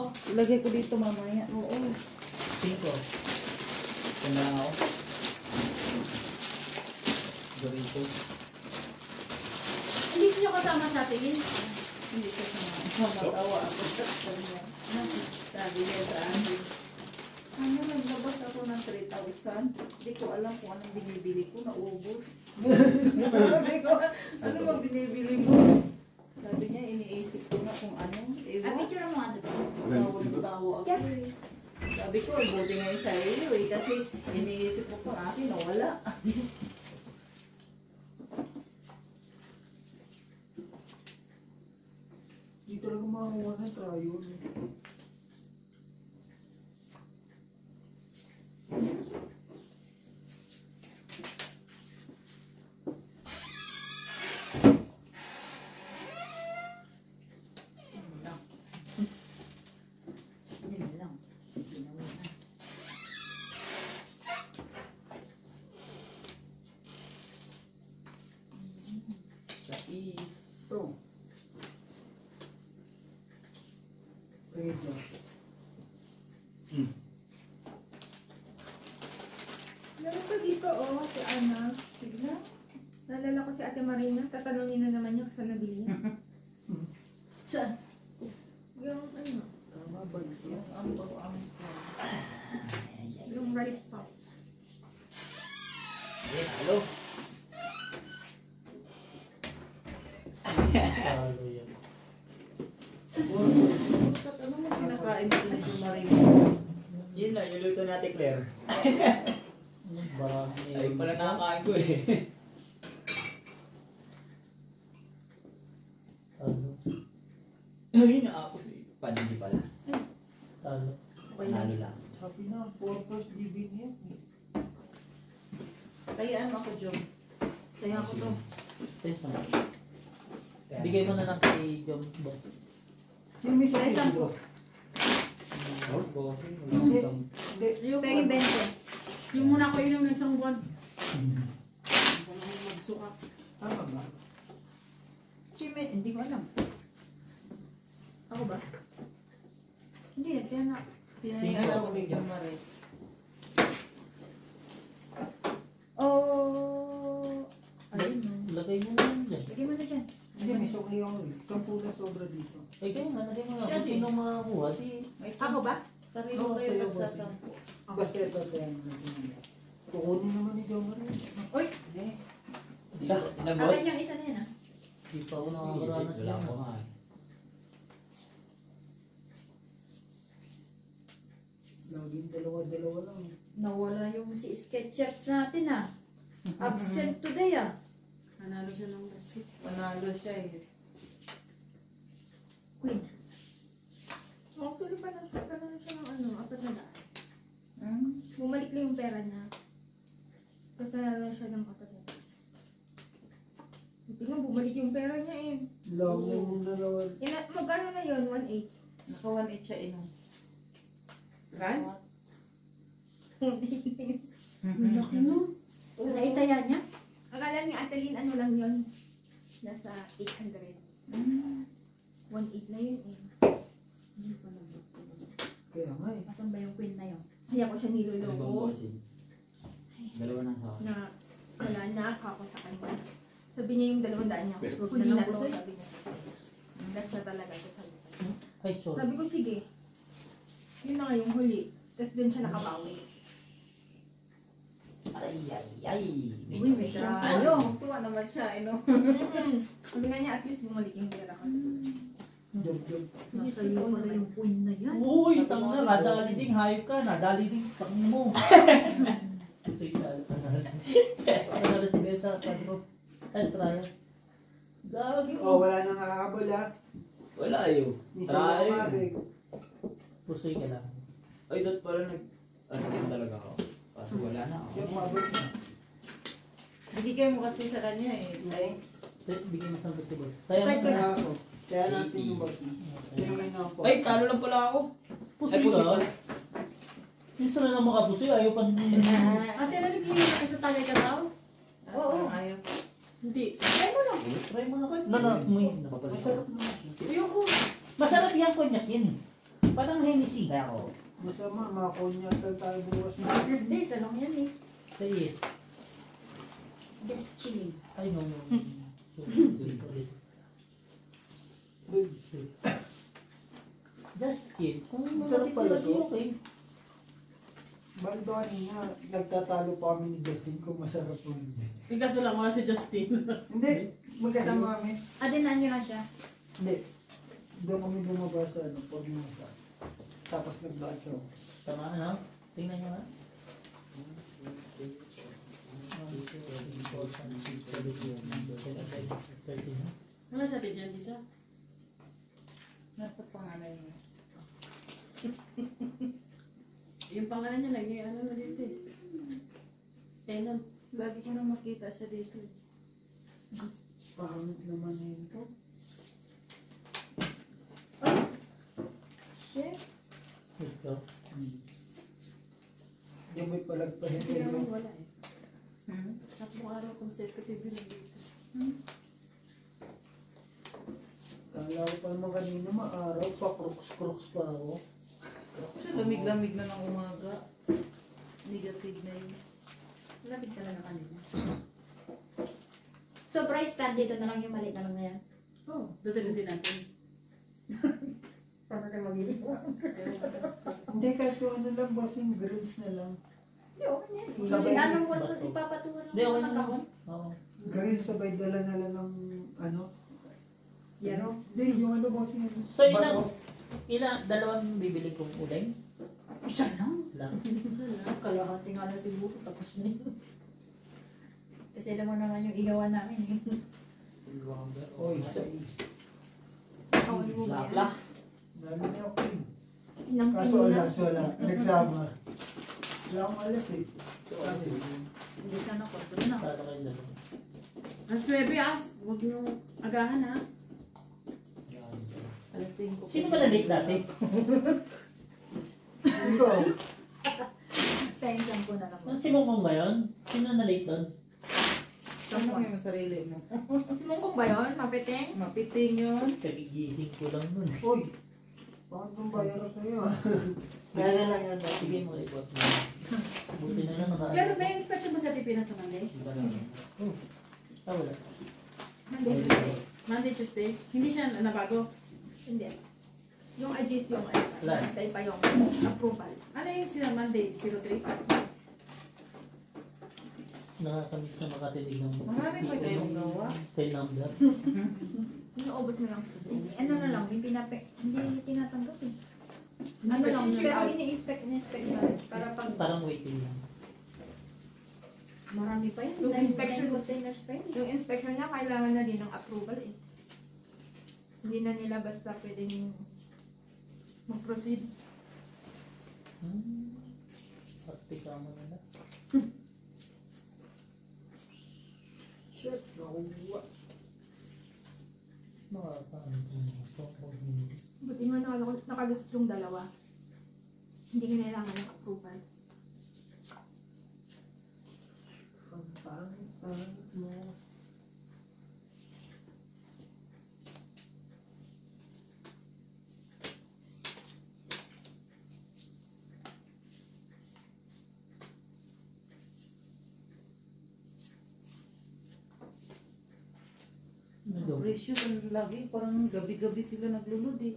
Ilagay ko dito mamaya. Oo. 5. Ito na lang ako. Doritos. Hindi niyo kasama sa tingin. Hindi ko matawa ako sa kanya. Sabi niya sa akin. Ano, naglabas ako ng 3,000. Hindi ko alam kung anong binibili ko. Naubos. Sabi ko, ano ba binibili mo? Sabi niya, iniisip ko na kung ano. At picture mo ano ba? Tawa ako eh. Sabi ko, buti nga yung sarili eh. Kasi iniisip ko pang akin, nawala. Hindi talaga makakuha ng trial. Ito. Wait lang. Meron pa dito, oh, si Ana. Bigla. Naalala ko si Ate Marina. Tatanungin na naman niya kasi nabili niya. Saan? Yung ano, Tama ba ito? Yung ambo-ambo. yung rice pop. Halo. Talo yan. Ano mo kinakain mo na yung marino? Yun na, yung luto natin, Claire. Barang Ay, pala nakakain ko eh. Talo. Ay, naapos eh. Panindi pala. Talo. Panalo lang. Sabi na, purpose living yan. Kaya ano ako, Jom? Kaya ako to. Bigay mo na lang kay Jom Bo. Sino may Ay, sabi sampo. ko? Hindi. Hindi. Yung Peggy 20. Yung muna ko inom ng isang buwan. Magsuka. Tama ba? Hindi ko alam. Ako ba? Hindi, kaya na. Tinanong ko ni Jom Marie. Oh. Ayun no. Lagay mo na yun dyan. Lagay mo na dyan. Hindi, may sukli ako eh. 10 na sobra dito. Ay, kaya nga, lagay mo na. Siya Kung din. sino makakuha, di... May Ako ba? Sarili Oo, kayo sa'yo, nagsasampo. Basta ito, kaya kukunin naman ni John Marie. Uy! Hindi ko tinabot. Akin yung isa na yan ah. Di pa ako nakakaranat Wala yan. ko nga eh. Laging dalawa-dalawa lang. Nawala yung si Skechers natin ah. Absent today ah. Nanalo siya ng basket. Manalo siya eh. Queen. Actually, panalo siya ng ano, apat na daan. Bumalik lang yung pera niya. Kasi nanalo siya ng apat na daan. Hindi nga, bumalik yung pera niya eh. Lang yung dalawa. Magkano na yun? 1.8. Naka 1.8 siya inom. Rans? 1.8 na yun. Laki no? Naitaya niya? Akala ni Adeline ano lang yun? Nasa 800. 1.8 na yun eh. Hindi pa naman. Kaya nga eh. Asan ba yung queen na yun? Kaya ko siya Ano bang niloloko bossing? Dalawa na sa akin. na wala na ako sa kanya. Sabi niya yung 200 niya. Pero Kunin na to, boss, eh. sabi niya. Last na talaga ito sabi ko. Ay, sorry. Sabi ko, sige. Yun na nga yung huli. Tapos din siya nakabawi. Ay, ay, ay. Uy, may Ano? Tuwa naman siya, inom. Sabi nga niya, at least bumalik yung pera ko. Job. Nasa iyo pala yung queen na yan. Uy, tang na, nadali ding hayop ka, nadali ding tang mo. Gusto yung nalo si Besa, padro. Ay, try. Gagi Oh, mo. wala nang hahabol ha. Wala ayo. Minsan Try. lang mabig. Pusoy ka lang. Ay, dot pala ano din talaga ako. Kaso wala na ako. Yung mabig na. Binigay mo kasi sa kanya eh. Say. Bigyan mo sa possible. Kaya Kahit mo Kaya ako. Kaya natin yung boss. Tinangin na ako. Ay, talo lang pala ako. Pusoy Ay, pusoy ka. pala. Minsan na lang makapusoy, ayaw pa. Ate, nalagyan mo ka sa tagay ka daw? Oo. Ayaw. Hindi. Try mo lang. Try mo na. May. Masarap naman siya. Ayoko. Masarap yan, konyak yan. Parang Hennessy na ako. Masama, makakonyatan tayo bukas na. Hindi, isa lang yan eh. Yes. Just chilling. Ay, no. Just kill. Kung Sarap pala malapit to. okay. Bali ba kanina, nagtatalo pa kami ni Justin kung masarap o hindi. Yung kaso lang wala si Justin. Hindi, magkasama kami. Adinan nyo lang siya. Hindi. Doon kami bumaba sa ano, pag-masa. Tapos nag-blood show. Tama, ano? Tingnan nyo nga. Wala sa atin dyan dito. Nasa pangalan niya. Yung pangalan niya lagi, ano na dito eh. Tenant. Lagi ko na makita siya dito. Pangit naman na yun to. Shit. Ito. Yung may palagpahin sa Hindi iyo. naman wala eh. Hmm? Tatlong araw consecutive yun lang dito. Kala ko pa naman kanina maaraw pa, crooks pa ako. Siya lamig-lamig na ng umaga. Negative na yun. Lapit ka lang na kanina. So, price tag dito na lang yung maliit na lang na yan. Oo, dadalhin din natin. Para kayo mabili. Hindi, kahit yung ano lang, boss, yung grills na lang. Hindi, okay na yan. Sabay- Ano mo ipapatuhan Hindi, okay ng na. kahon? Oo. Grill sabay dala na lang ng ano. Yero. Hindi, yung ano, boss, yung So, bato. dalawang bibili kong uling? Isa lang. Lang. Isa lang. Kalahati nga na siguro, tapos na yun. Kasi alam mo naman yung igawa namin. Oy, sa is. Kahon mo ba yan? Lapla. Dami niya ako yun. Ilang Kaso kilo wala, na? wala. Nagsama. Wala akong alas eh. Hindi ka na, kwarto na. Para kayo dalawa. Ang 9 huwag niyong agahan ha. Alas 5. Sino ba na-late dati? Ikaw, Pension ko na naman. Si Mongkong ba yun? Sino na-late doon? Tama yung sarili mo. Si Mongkong ba yun? Mapiting? Mapiting yun. Kagigising ko lang nun. uy. Bakit mong bayaro sa'yo ah? Kaya na lang yan. Sige mo, report mo. Buti na lang naman. Pero may inspection mo sa Pilipinas sa Monday? Wala. Hindi. Monday, Tuesday? Hindi siya nabago. Hindi. Yung AGS yung ano, Wala. nantay pa yung approval. Ano yung sila Monday? 03? Nakakamiss na makatinig ng Marami pa kayong gawa. style number. Inuubos mo lang. Ano na lang, hindi tinatanggap eh. Ano lang, pero ini-inspect na rin. Para pag Parang waiting lang. marami pa yan. Yung Yung inspection- inspection containers pa yun. Yung inspection niya, kailangan na din ng approval eh. Hindi na nila basta pwedeng mag-proceed. Praktika mo na. Shit, nakuha. Buti nga nakagusto yung dalawa. Hindi kailangan ng approval. Ang pangit mo. Precious ang lagi. Parang gabi-gabi sila naglulod eh.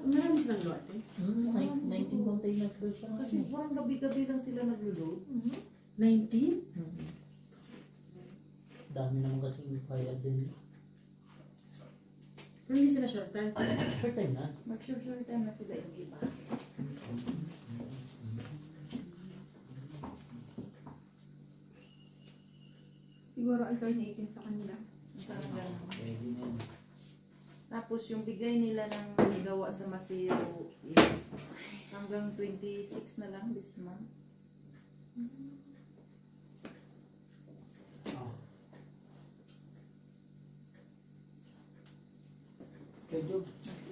Marami silang gawa eh. 19 container doon sa Kasi parang gabi-gabi lang sila naglulod. 19? Dami naman kasing bayad din. Pero hindi sila short time. Short time na. Mag-sure time na sila yung iba. Siguro alternating sa kanila. Parang ganun. Pwede na yun. Tapos yung bigay nila ng gawa sa Masiro is hanggang 26 na lang this month. Medyo,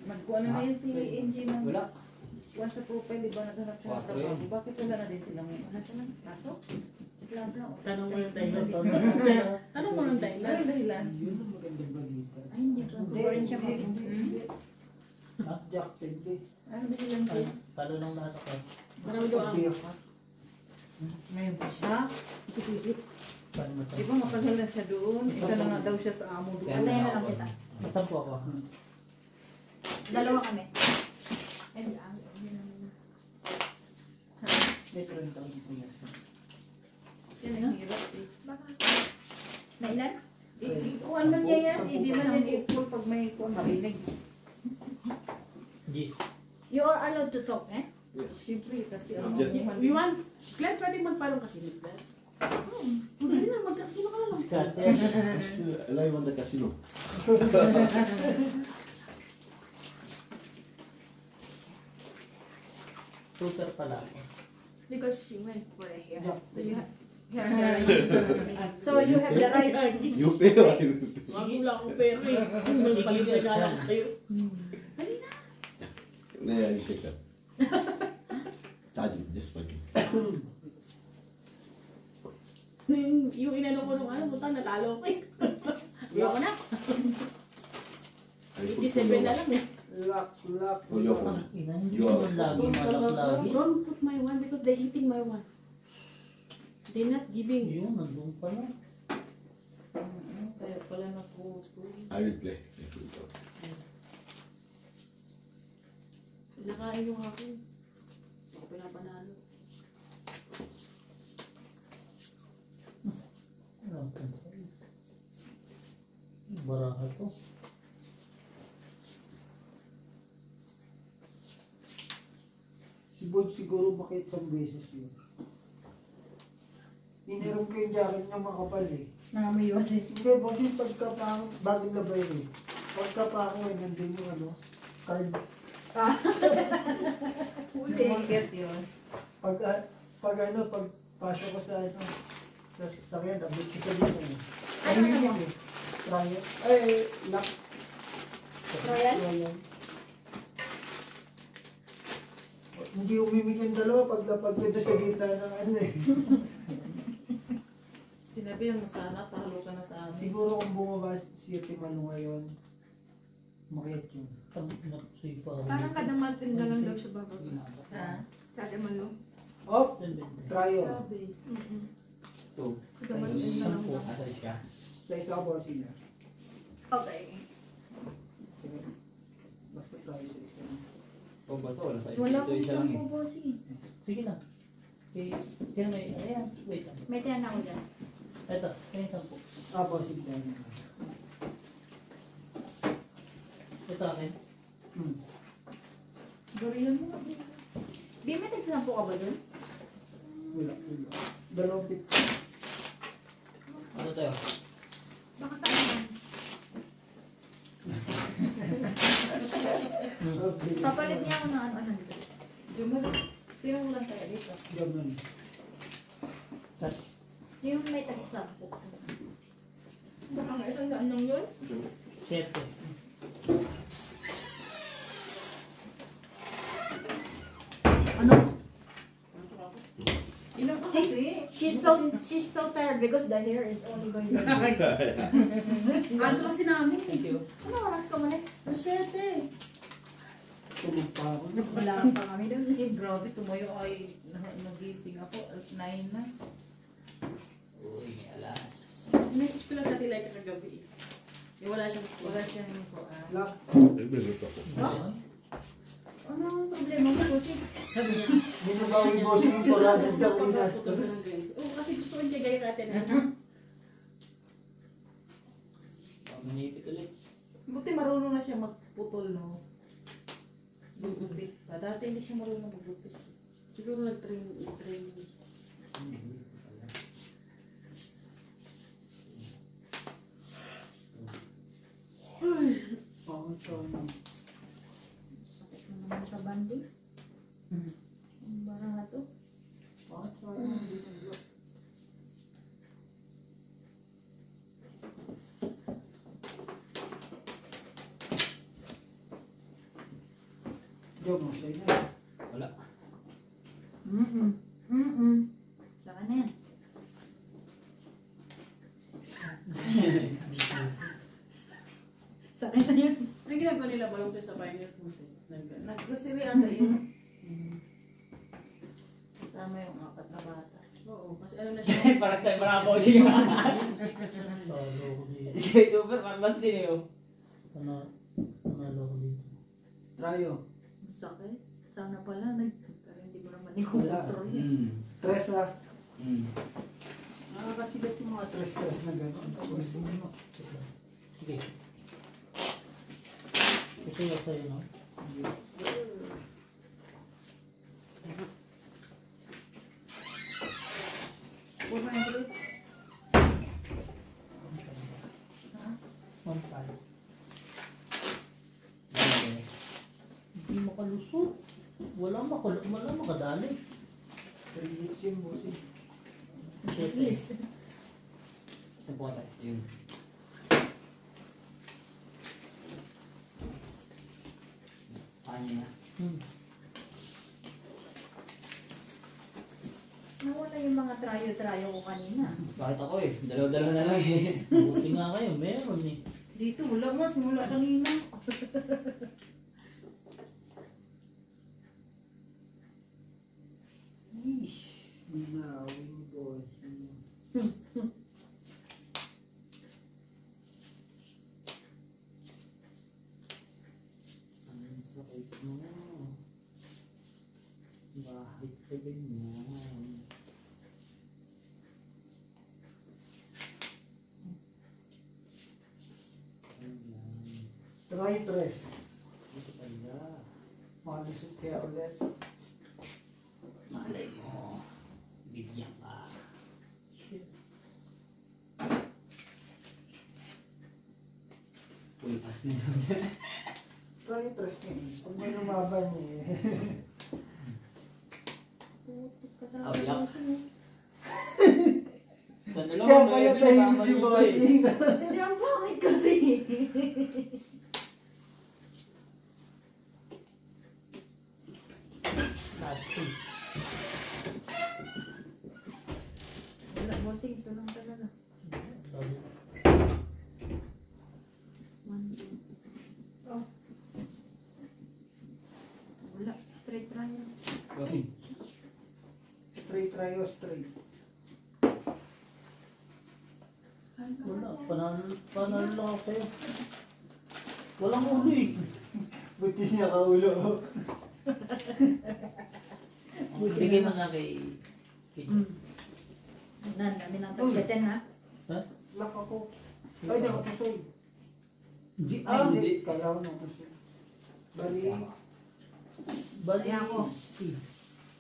Magkuha na ngayon si NG ng Wala. once sa profile, di ba naghanap siya ng Quatro trabaho? yun. Bakit wala na din silang wala siya ng kaso? Blah blah. Tanong mo yung dahilan. Tanong mo yung Ano dahilan. yung dahilan? yun ang magandang balita. Ay, hindi ko. Hindi, Siguro rin siya hindi, hindi. Jack 20. Ano ba yung Ay, talo ng nasa ka. Marami daw ang Beer. Ngayon pa siya. Paano mo Di ba matagal na siya doon? Isa na nga daw siya sa amo doon. Antayin na lang kita. Basta po ako. Dalawa kami. Ay, May 30 taon po yan. Yan ang hirap eh. baka. Nailan? Kung ano niya yan, hindi man yan i-full pag may kung marinig. Yes. You are allowed to talk, eh? Siyempre kasi ano Just- mo We want, Glenn, pwede magparang kasi ni Glenn. Pwede na, magkasino ka na lang. Scottish. Live on the casino. Shooter pala ako. Because she went for a hair. Jack So you have, 20. so you have the right. You pay or I will pay? Wala akong pera eh. Magpalit na gala ko sa'yo. Yeah, you take that. Charge it, just for you. Yung inano ko nung ano, butang natalo ko eh. Ayoko na. I put 87 na lang eh. Lock. for your phone. Ina, hindi You naman are- lagi malak-lagi. Don't put my one because they eating my one. They're not giving. Yun, nandun pa na. Kaya pala naputo. I will play. Nakain yung akin. Hindi ko pinapanalo. Ano pa? Baraha to. Si Bod siguro bakit isang beses yun. Iniram ko yung jacket niya makapal eh. Nangamayos eh. Hindi, boss yung pagkapako, bagong labay eh. Pagkapako eh, nandun yung ano, card. Huli. Get yun. Pag pasok ko sa ano, sa sasakyan, abot ko sa dito eh. Ano Ayun mo? yun eh. Trial. Ay, lock. Trial? Hindi umimig yung dalawa paglapag ko doon sa gitna ng ano eh. Sinabihan mo sana, talo ka na sa amin. Siguro kung bumaba si Timalo ngayon, makiyat yun. Nagsuy pa ako. Parang kada Martin na lang daw siya bababa. Ha? Sabi mo no? Oh, trial. Sabi. Two. Kada Martin na lang daw. Asalis ka? Sa isa ko sila. Okay. Basta trial sa isa. Kung basta wala sa Wala ito, akong isa lang isang eh. bossing. Sige na. Kaya may, ayan, wait lang. May tiyan ako dyan. Ito, kaya isang po. Ah, possible na. Ito akin. Dorian mo. Bi, may tagsampo ka ba dun? Wala. Dalawang pit. Ano tayo? Baka sa akin. Papalit niya ako ng ano dito. Jumali. Sino mo lang tayo dito? Ganun. Yung may tagsampo. Baka nga isang daan lang yun? 7. Ano? Ilan ka kasi? She's so tired because the hair is only going like this. Ano kasi namin eh. Thank you. Ano oras ka malis? Masyete. Tulog pa ako. Wala pa kami dun. Eh, grabe, tumayo ay nagising ako. 9 na. Uy, may alas. Message ko lang sa Tilay kagabi eh. Wala siyang Wala siyang kuhaan. Lock. Meron ako. Ano ang problema mo, Bossy? Binabawi mo si Porado daw inastos. Oo, kasi gusto ko niya gaya natin. Manipit ulit. Buti marunong na siya magputol, no? Gugupit pa. Dati hindi siya marunong maggupit. Siguro nag-train. Pangit siya. Sakit na naman sa bandi. Ang bara to. Pangit siya. Joke mo siya yun. Wala. Saka na yan. Saka na yan. Ano ginagawa nila nagtabalong kayo sa Pioneer Punti. Nag-grocery ata yun. Kasama yung 4 na bata. Oo, kasi ano na siya. Para tayo marakaw siya. Talo ko dito. Si YouTuber, parlas din eh. Oh. Panalo ko dito. Trayo. Sakit. Sana pala, pero hindi mo naman i-control yan. Mm. Tres ah. Mm. Nakakasilat yung mga tres-tres na gano'n. Tapos ano. Sige. Ito yung sa'yo, no? Yes. Puro yung group. Mampal. Okay. Hindi makalusot. Wala makadali. 3 hits yun, bossing. Siyete. Isang po tayo. Yun. Ano na? Nawala yung mga trayo-trayo ko kanina. Bakit ako eh? Dalawa-dalawa na lang eh. Buti nga kayo, meron eh. Dito, wala nga. Simula kanina. Ish. Minawin, bossing. Ang sakit mo. Bakit ka ganyan? Ayan. Try tres. Ito pala. Makalusot kaya ulit. Malay mo. Bigyan ka. Pulpas na yun. Try tres niya eh. Pag may lumaban eh. Putik ka Abiyak. Sana lang Kaya ako pala may tayo pinasama si nito eh. bossing. Hindi, ang pangit kasi. Last two. Wala, bossing. Ito lang talaga. Dali. 1, 2. Oh. Wala. Straight trayo. Bossing. Straight try o straight. Wala. Panalo lang ako sa'yo. Walang uli. Buti niya kaulo. Bigay mo na kay... Nan, dami ng tabletin ha. Lock ako. Ay, di ako pusoy. Hindi. Ah, hindi. hindi. Kala ko na pusoy. Bali. Bali Kaya ako.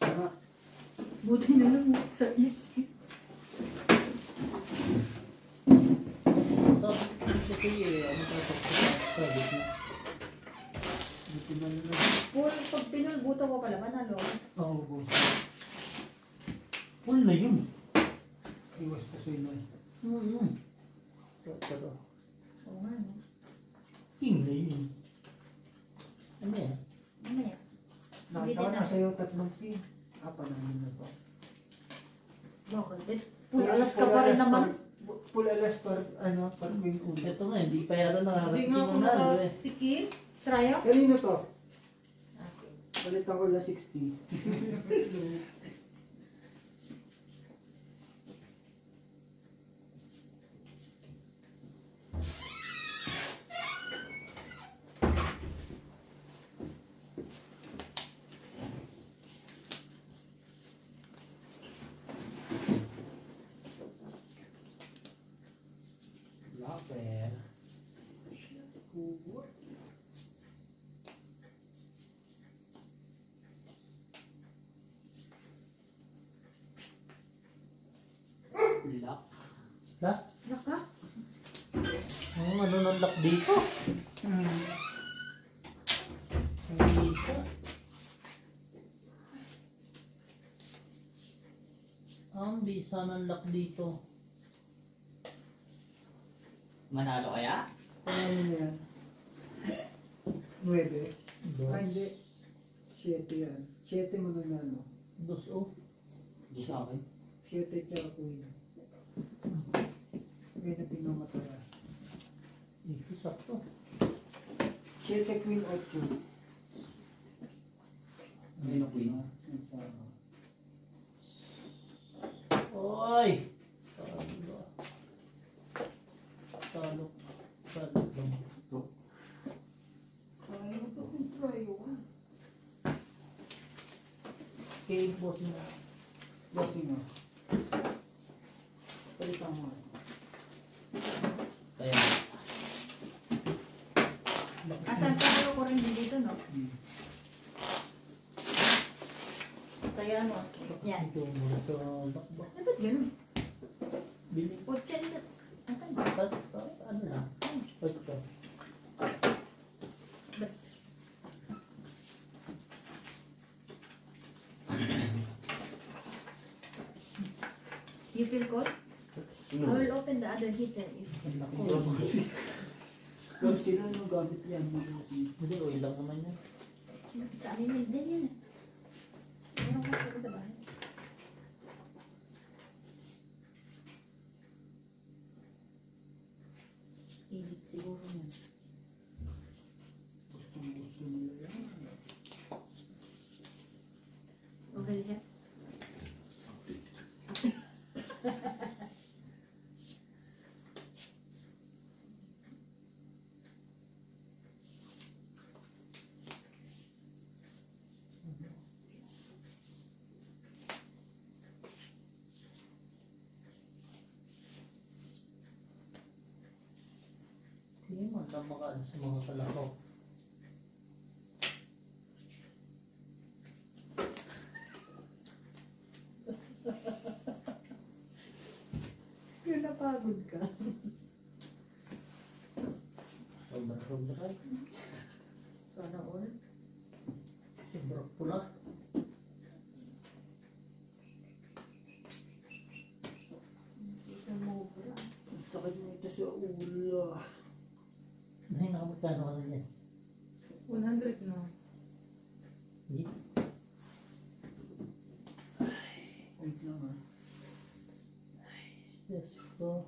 Tama. Buti na lang sa isip. Sa sige, ano ka sa gitna? Buti na lang. Pag pinulbuto ko pala, manalo. Oo, boss. Full na yun. Iwas pusoy na. Pero, Oo nga, no? king na yun. Ano yan? Ano yan? Nakita ko na sa'yo 3 pin. Panahon na to. Bakit? Full alas ka pa rin naman. Full alas par, ano, par queen ulo. Ito nga, hindi pa yata Hindi nakarating nga ako yung nalo eh. nakatikim. Try out? Kanino to? Okay. Palitan ko lang 60. Lapper. Lock. Ha? Naka? Ano nang lock dito? Ang isa. Ang bisa ng lock dito. Manalo kaya? Ano yan? 9. Ah, hindi. 7 yan. 7 mo na ano. Dos o. Hindi sa akin. 7 tsaka queen. Queen na pinamatalas. Ito sakto. 7 queen 8. Ayun na queen. Oy! Talo. Talo. Talo lang. Ayaw ko kung try yun. Game boss na. Bossing mo. Palitan mo. Kaya, Asan tayo ko rin dito, no? Kaya ano, yan. Ito mo na ito. Bakbak. Ano ba't ganun? Bili. 80. Ano ba? Ano lang? Ito. You feel cold? I will open the other heater if Ang laki cold. yun. Kung sila yung gamit yan. Hindi, oil lang naman yan. Sa amin yun, din yun. Meron ko sila sa bahay. Init siguro yan. Gusto nila yan. Okay siya? Hindi mo na makaano sa mga kalakaw. Yung napagod ka. Sobra-sobra. Sana all. Sobra pula. Isa mo pala. Ang sakit mo ito sa ulo. Ay, nakamagkano ka na yan? 100 no? Hindi. Wait lang ah. Diyos ko.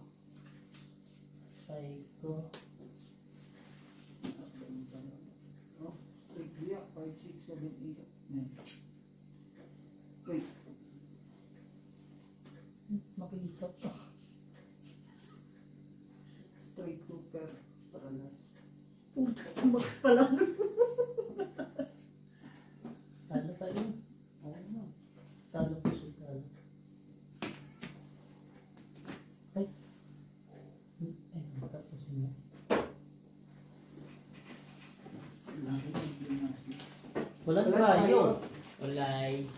Ay ko. Oh, straight hiya. 5, 6, 7, 8, 9. Wait. Makikita pa. Straight cooper. Paralas. Ang bakas pa lang. Talo pa yun. Oo na. Talo pa siya. Talo. Ay. Ay, matapos niya. Lagi ng gymnastics. Walang tayo. Walay.